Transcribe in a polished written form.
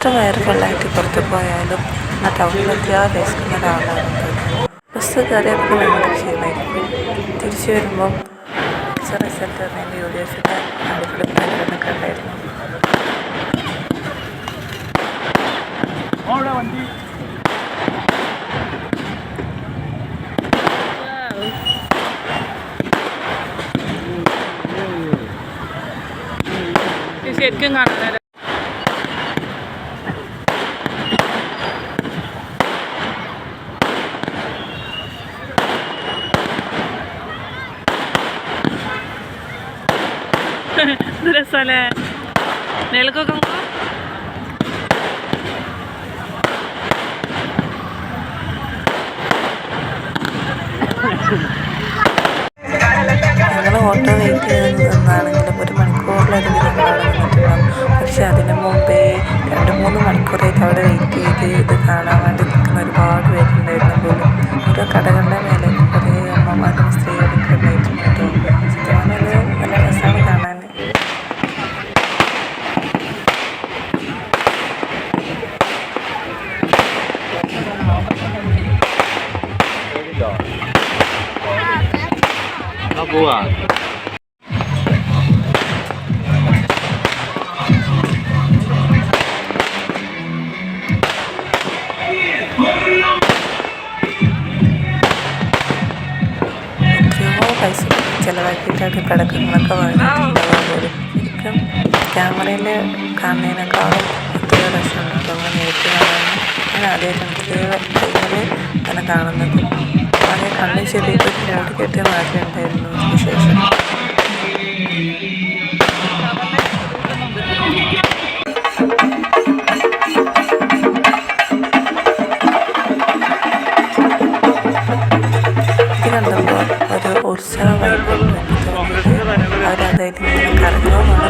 എത്ര വയറ് ഫുള്ളായിട്ട് പുറത്ത് പോയാലും ആ ടൗണിലെത്തിയാൽ വിശക്കുന്ന ഒരാളാണ്. ബസ് കയറിയപ്പോൾ ഭയങ്കര ക്ഷീണമായിരിക്കും. തിരിച്ചു വരുമ്പം റിസൾട്ട് പറഞ്ഞതിൻ്റെ യൂഡിഎഫിൻ്റെ അടിപൊളി പരിപാടിയൊക്കെ ഉണ്ടായിരുന്നു. ശരിക്കും കാണാൻ രസമല്ലേ മേലക്കൊക്കെ ഞങ്ങൾ ഓട്ടോ വെയിറ്റ് ചെയ്ത് നിന്നാണെങ്കിലും 1 മണിക്കൂറിലധികം ഞങ്ങളവിടെ നിന്നിട്ടുണ്ടാകും. പക്ഷെ അതിന് മുമ്പേ 2-3 മണിക്കൂറായിട്ട് അവിടെ വെയിറ്റ് ചെയ്ത് ഇത് കാണാൻ വേണ്ടി നിൽക്കുന്ന ഒരുപാട് പേരുണ്ടായിരുന്നു പോലും. ഓരോ കടകളുടെ മേലെ കുറേ അമ്മമാരും സ്ത്രീകളൊക്കെ ഉണ്ടായിട്ടുണ്ട് കേട്ടോ. സത്യം പറഞ്ഞാൽ നല്ല രസമാണ് കാണാൻ. പോവാ പൈസ ചിലവാക്കിയിട്ടൊക്കെ കിടക്കുന്നതൊക്കെ വാങ്ങിയിട്ടുണ്ടാകാൻ പോലും ശരിക്കും ക്യാമറയിൽ കാണുന്നതിനേക്കാളും ഒത്തിരി രസമുണ്ട് കേട്ടോ. അങ്ങനെ നേരിട്ട് കാണാൻ ഞാൻ ആദ്യമായിട്ടാണ് ടൈമിൽ അങ്ങനെ കാണുന്നത്. ആകെ കണ്ണും ചെറിയൊക്കെ മൂടി കെട്ടിയ മാതിരി ഉണ്ടായിരുന്നു. അതിനുശേഷം ഇത് കണ്ടപ്പോൾ ഒരു ഉത്സവമായിട്ട് തോന്നിയിട്ട് അവരതായിട്ട് ഇങ്ങനെ കറങ്ങുക